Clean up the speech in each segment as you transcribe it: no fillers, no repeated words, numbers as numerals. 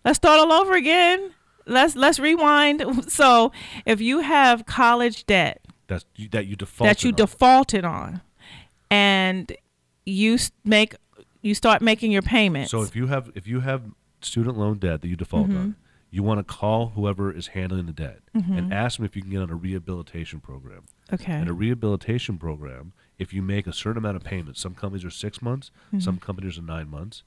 let's start all over again. Let's rewind. So if you have college debt that you defaulted on, and you start making your payments. So if you have student loan debt that you default on, you want to call whoever is handling the debt and ask them if you can get on a rehabilitation program. Okay. And a rehabilitation program, if you make a certain amount of payments, some companies are 6 months, some companies are 9 months.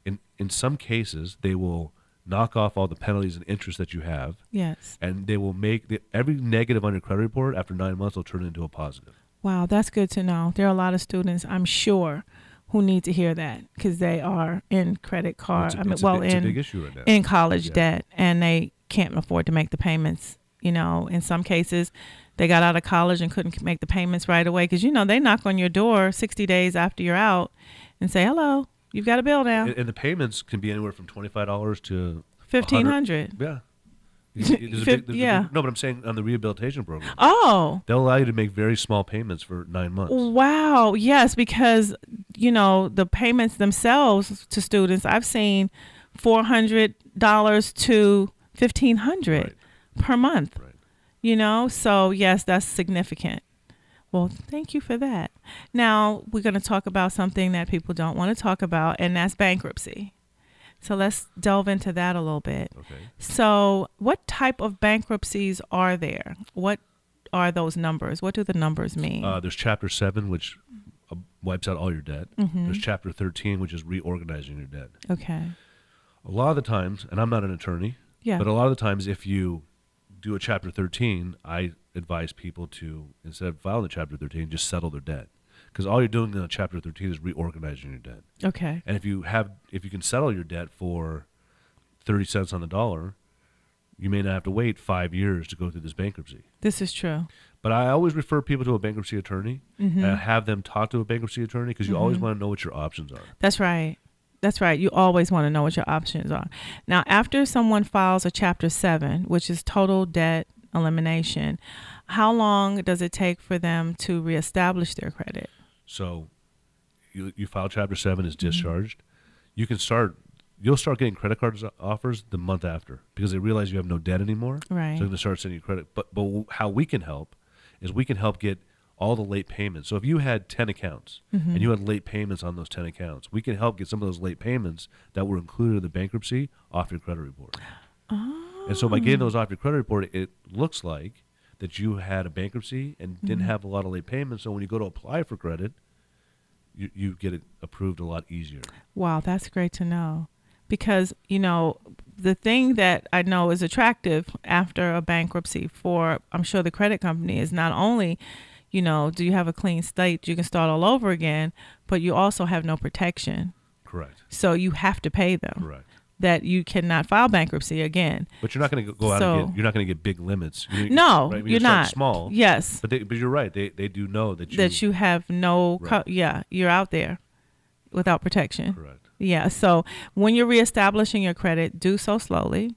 In some cases, they will knock off all the penalties and interest that you have. Yes. And they will make every negative on your credit report after 9 months will turn into a positive. Wow, that's good to know. There are a lot of students, I'm sure, who need to hear that because they are in credit card. It's a big issue right now. In college debt, and they can't afford to make the payments. In some cases, they got out of college and couldn't make the payments right away because they knock on your door 60 days after you're out and say, "Hello, you've got a bill now." And the payments can be anywhere from $25 to $1,500. Yeah. No, but I'm saying on the rehabilitation program. Oh. They'll allow you to make very small payments for 9 months. Wow. Yes, because, the payments themselves to students, I've seen $400 to $1,500 per month. Right. So yes, that's significant. Well, thank you for that. Now we're going to talk about something that people don't want to talk about, and that's bankruptcy. So let's delve into that a little bit. Okay. So what type of bankruptcies are there? What are those numbers? What do the numbers mean? There's Chapter 7, which wipes out all your debt. There's Chapter 13, which is reorganizing your debt. Okay. A lot of the times, and I'm not an attorney, but a lot of the times if you do a Chapter 13, I advise people to, instead of filing the Chapter 13, just settle their debt. Because all you're doing in a Chapter 13 is reorganizing your debt. Okay. And if you can settle your debt for 30 cents on the dollar, you may not have to wait 5 years to go through this bankruptcy. This is true. But I always refer people to a bankruptcy attorney and have them talk to a bankruptcy attorney because you always want to know what your options are. That's right. That's right. You always want to know what your options are. Now, after someone files a Chapter 7, which is total debt elimination, how long does it take for them to reestablish their credit? So you file Chapter 7, is discharged. You'll start getting credit card offers the month after because they realize you have no debt anymore. Right. So they're going to start sending you credit. But how we can help is we can help get all the late payments. So if you had 10 accounts and you had late payments on those 10 accounts, we can help get some of those late payments that were included in the bankruptcy off your credit report. Oh. And so by getting those off your credit report, it looks like that you had a bankruptcy and didn't have a lot of late payments. So when you go to apply for credit, you get it approved a lot easier. Wow, that's great to know. Because, the thing that I know is attractive after a bankruptcy for, I'm sure, the credit company is not only, do you have a clean slate, you can start all over again, but you also have no protection. Correct. So you have to pay them. Correct. That you cannot file bankruptcy again. But you're not going to go out and you're not going to get big limits. No, right? You're not. Small. Yes. But you're right. They do know that you have no, right. You're out there without protection. Correct. Yeah. So when you're reestablishing your credit, do so slowly.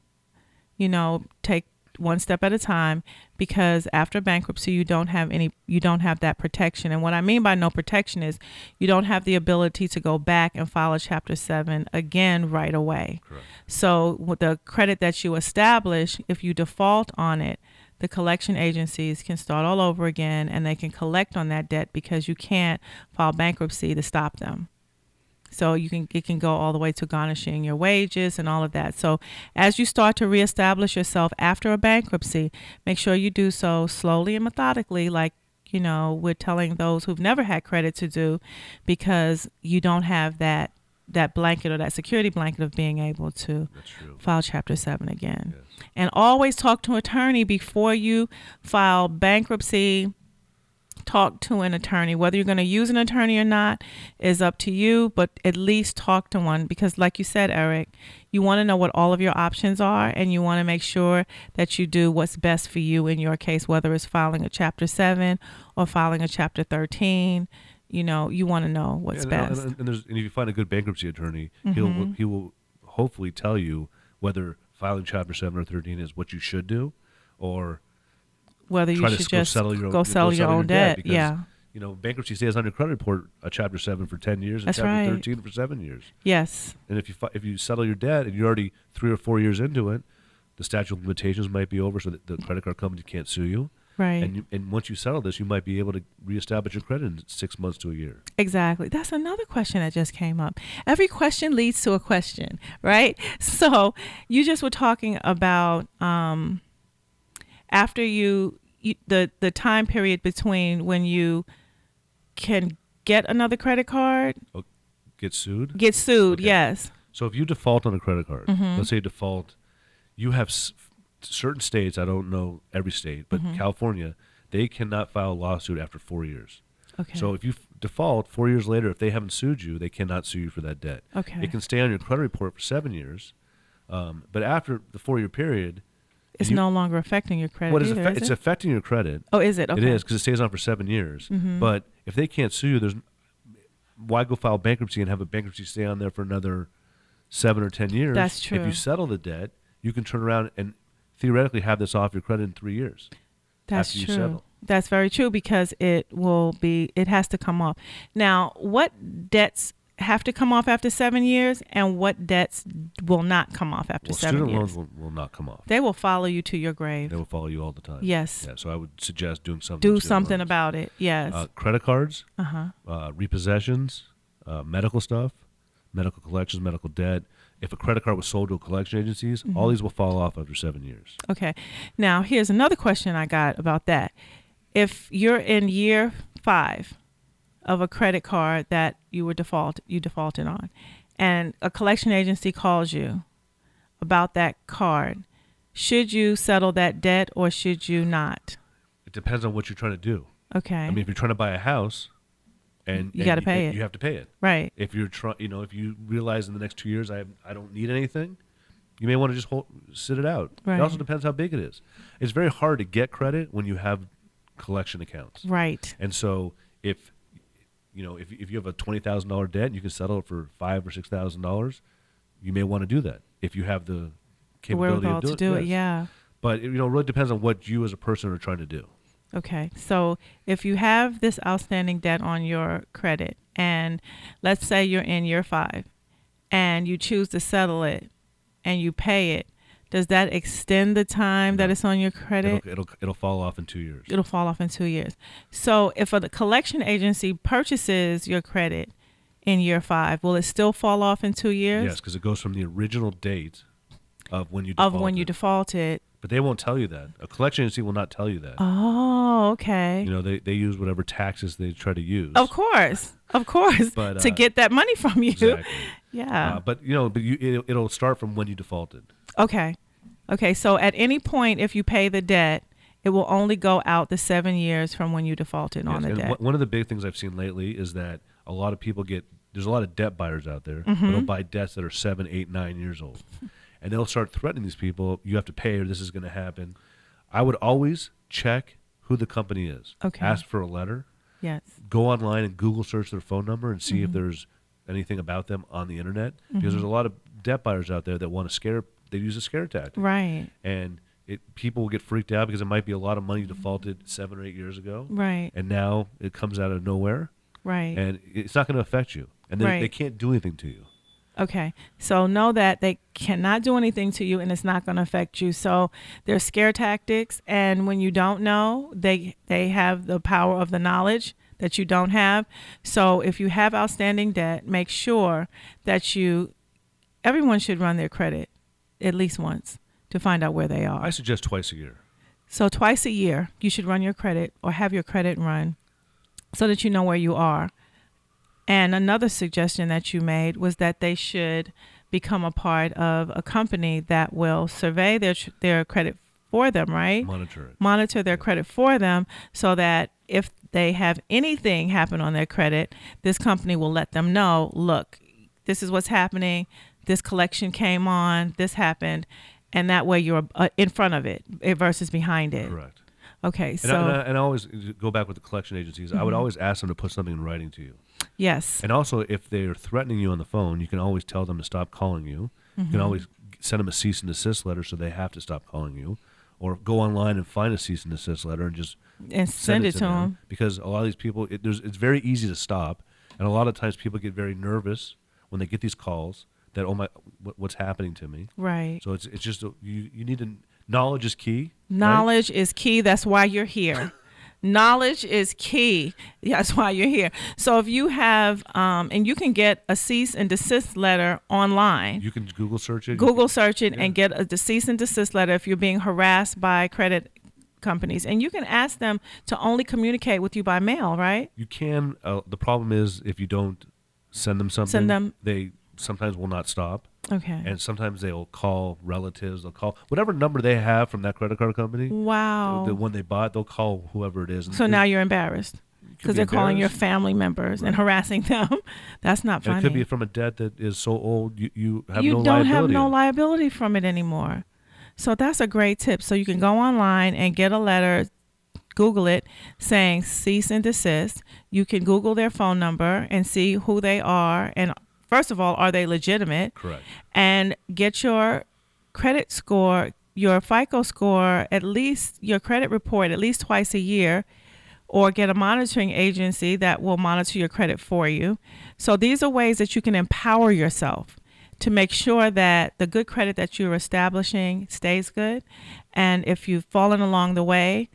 Take one step at a time, because after bankruptcy, you don't have that protection. And what I mean by no protection is you don't have the ability to go back and file a Chapter 7 again right away. Correct. So with the credit that you establish, if you default on it, the collection agencies can start all over again and they can collect on that debt because you can't file bankruptcy to stop them. So it can go all the way to garnishing your wages and all of that. So as you start to reestablish yourself after a bankruptcy, make sure you do so slowly and methodically, like, we're telling those who've never had credit to do, because you don't have that blanket or that security blanket of being able to file Chapter 7 again. Yes. And always talk to an attorney before you file bankruptcy. Talk to an attorney. Whether you're going to use an attorney or not is up to you, but at least talk to one, because like you said, Erik, you want to know what all of your options are, and you want to make sure that you do what's best for you in your case, whether it's filing a Chapter 7 or filing a Chapter 13. You want to know what's best. And if you find a good bankruptcy attorney, he will hopefully tell you whether filing Chapter 7 or 13 is what you should do, or whether you should just go settle your own debt. Yeah. bankruptcy stays on your credit report, a Chapter 7 for 10 years and That's Chapter right. 13 for 7 years. Yes. And if you settle your debt and you're already 3 or 4 years into it, the statute of limitations might be over, so that the credit card company can't sue you. Right. And once you settle this, you might be able to reestablish your credit in 6 months to a year. Exactly. That's another question that just came up. Every question leads to a question, right? So you just were talking about after the time period between when you can get another credit card. Oh, get sued? Get sued, Okay. yes. So if you default on a credit card, Mm-hmm. let's say you default, you have certain states, I don't know every state, but Mm-hmm. California, they cannot file a lawsuit after 4 years. Okay. So if you default 4 years later, if they haven't sued you, they cannot sue you for that debt. Okay. It can stay on your credit report for 7 years, but after the 4-year period, It's no longer affecting your credit either, is it's it? affecting your credit. Oh, is it? Okay. It is, because it stays on for 7 years. Mhm. But if they can't sue you, why go file bankruptcy and have a bankruptcy stay on there for another 7 or 10 years? That's If true. you settle the debt, you can turn around and theoretically have this off your credit in 3 years. That's after you true. settle. That's very true, because it has to come off. Now, what debts have to come off after 7 years, and what debts will not come off after Well, 7 student years? loans will not come off. They will follow you to your grave. They will follow you all the time. Yes. Yeah, so I would suggest doing something. Do with student something loans. about it. Yes. Credit cards, Uh-huh. repossessions, medical stuff, medical collections, medical debt. If a credit card was sold to collection agencies, Mm-hmm. all these will fall off after 7 years. Okay. Now, here's another question I got about that. If you're in year 5 of a credit card that you defaulted on, and a collection agency calls you about that card, should you settle that debt or should you not? It depends on what you're trying to do. Okay. I mean, if you're trying to buy a house, and You gotta pay and it. you have to pay it. Right. If you're if you realize in the next 2 years I don't need anything, you may want to just sit it out. Right. It also depends how big it is. It's very hard to get credit when you have collection accounts. Right. And so if you have a $20,000 debt and you can settle it for $5,000 or $6,000, you may want to do that if you have the The capability wherewithal of doing to do it, yes. yeah. But it really depends on what you as a person are trying to do. Okay. So if you have this outstanding debt on your credit, and let's say you're in year 5 and you choose to settle it and you pay it, does that extend the time that No. it's on your credit? It'll fall off in 2 years. It'll fall off in 2 years. So if a collection agency purchases your credit in year 5, will it still fall off in 2 years? Yes, because it goes from the original date of when you defaulted. Of when you defaulted. But they won't tell you that. A collection agency will not tell you that. Oh, okay. They use whatever taxes they try to use. Of course, But, to get that money from you. Exactly. Yeah. It'll start from when you defaulted. Okay. So at any point, if you pay the debt, it will only go out the 7 years from when you defaulted on the and debt. one of the big things I've seen lately is that a lot of people there's a lot of debt buyers out there Mm-hmm. that'll buy debts that are 7, 8, 9 years old. And they'll start threatening these people, you have to pay or this is going to happen. I would always check who the company is. Okay. Ask for a letter. Yes. Go online and Google search their phone number and see if Mm-hmm. there's anything about them on the internet. Because there's a lot of debt buyers out there that want to they use a scare tactic. Right. And people will get freaked out because it might be a lot of money defaulted 7 or 8 years ago. Right. And now it comes out of nowhere. Right. And it's not going to affect you. And Right. they can't do anything to you. Okay. So know that they cannot do anything to you and it's not going to affect you. So there's scare tactics. And when you don't know, they have the power of the knowledge that you don't have. So if you have outstanding debt, make sure that everyone should run their credit at least once to find out where they are. I suggest twice a year. So twice a year, you should run your credit or have your credit run so that you know where you are. And another suggestion that you made was that they should become a part of a company that will survey their credit for them, right? Monitor it. Monitor their credit for them so that if they have anything happen on their credit, this company will let them know, look, this is what's happening. This collection came on, this happened. And that way you're in front of it versus behind it. Correct. Okay, so And I always go back with the collection agencies. I would always ask them to put something in writing to you. yes. And also, if they're threatening you on the phone, you can always tell them to stop calling you. You can always send them a cease and desist letter so they have to stop calling you. or go online and find a cease and desist letter and just And send it to them. Because a lot of these people, it's very easy to stop, and a lot of times people get very nervous when they get these calls that, oh my, what's happening to me? Right. So it's just you need to, knowledge is key. Knowledge is key. That's why you're here. Knowledge is key. That's why you're here. So if you have, and you can get a cease and desist letter online. You can Google search it. Google search it and get a cease and desist letter if you're being harassed by credit companies. And you can ask them to only communicate with you by mail, right? You can. The problem is if you don't send them something, they sometimes will not stop. Okay. And sometimes they'll call relatives. They'll call whatever number they have from that credit card company. Wow. When they bought, they'll call whoever it is. So now you're embarrassed because they're calling your family members and harassing them. That's not funny. And it could be from a debt that is so old you have no liability. You don't have no liability from it anymore. So that's a great tip. So you can go online and get a letter, Google it, saying cease and desist. You can Google their phone number and see who they are. And first of all, are they legitimate? Correct. And get your credit score, your FICO score, at least your credit report at least twice a year, or get a monitoring agency that will monitor your credit for you. So these are ways that you can empower yourself to make sure that the good credit that you're establishing stays good. And if you've fallen along the way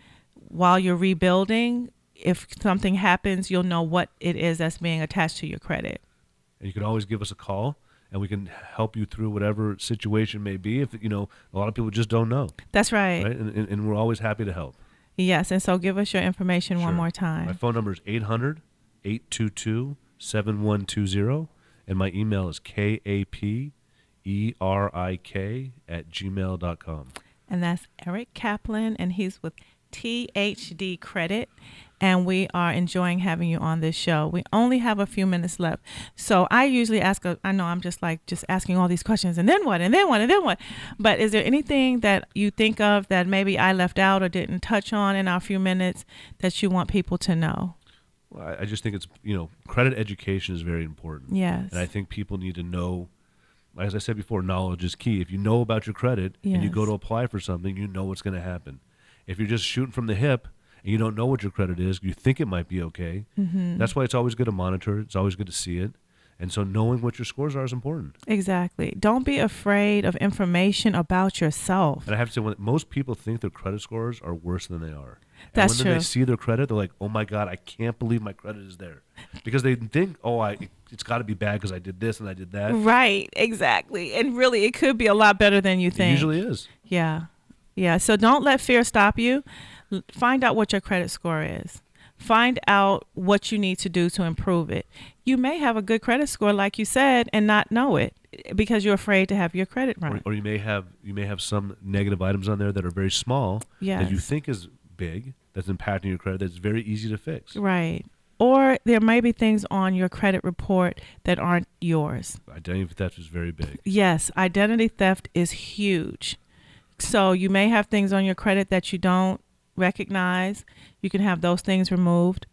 while you're rebuilding, if something happens, you'll know what it is that's being attached to your credit. And you can always give us a call, and we can help you through whatever situation may be. If a lot of people just don't know. That's right. Right, and we're always happy to help. Yes, and so give us your information one more time. My phone number is 800-822-7120, and my email is kaperik@gmail.com. And that's Erik Kaplan, and he's with THD Credit, and we are enjoying having you on this show. We only have a few minutes left. So I usually ask, I know I'm just asking all these questions, and then what, and then what, and then what. But is there anything that you think of that maybe I left out or didn't touch on in our few minutes that you want people to know? Well, I just think it's, credit education is very important. Yes. And I think people need to know, as I said before, knowledge is key. If you know about your credit and you go to apply for something, you know what's going to happen. If you're just shooting from the hip and you don't know what your credit is, you think it might be okay. Mm-hmm. That's why it's always good to monitor it. It's always good to see it. And so knowing what your scores are is important. Exactly. Don't be afraid of information about yourself. And I have to say, when most people think their credit scores are worse than they are. That's and when true. they see their credit, they're like, oh my God, I can't believe my credit is there. Because they think, it's got to be bad because I did this and I did that. Right, exactly. And really, it could be a lot better than you think. It usually is. Yeah. Yeah. So don't let fear stop you. Find out what your credit score is. Find out what you need to do to improve it. You may have a good credit score, like you said, and not know it because you're afraid to have your credit right. Or you may have some negative items on there that are very small that you think is big, that's impacting your credit, that's very easy to fix. Right. Or there may be things on your credit report that aren't yours. Identity theft is very big. Yes. Identity theft is huge. So you may have things on your credit that you don't recognize. You can have those things removed.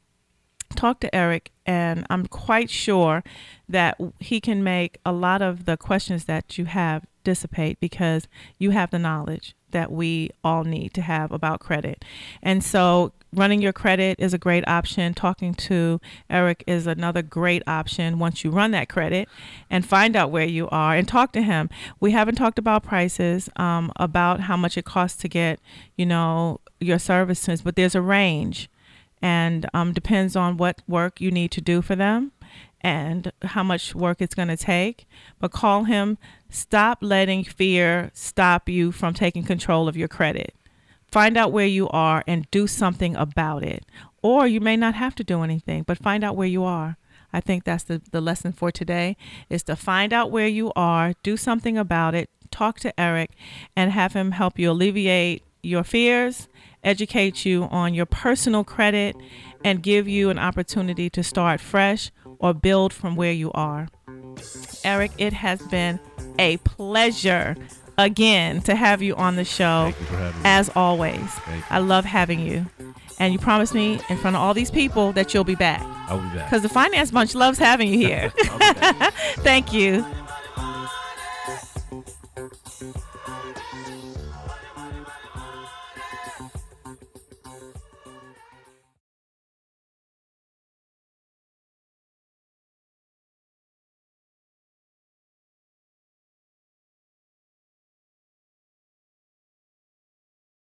Talk to Erik, and I'm quite sure that he can make a lot of the questions that you have dissipate because you have the knowledge that we all need to have about credit. And so running your credit is a great option. Talking to Erik is another great option once you run that credit and find out where you are and talk to him. We haven't talked about prices, about how much it costs to get, your services, but there's a range and depends on what work you need to do for them and how much work it's going to take. But call him. Stop letting fear stop you from taking control of your credit. Find out where you are and do something about it. Or you may not have to do anything, but find out where you are. I think that's the lesson for today, is to find out where you are, do something about it, talk to Erik, and have him help you alleviate your fears, educate you on your personal credit, and give you an opportunity to start fresh or build from where you are. Erik, it has been a pleasure again to have you on the show. Thank you for having me. As always. I love having you. And you promised me in front of all these people that you'll be back. I will be back. Because the Finance Bunch loves having you here. I'll be back. Thank you.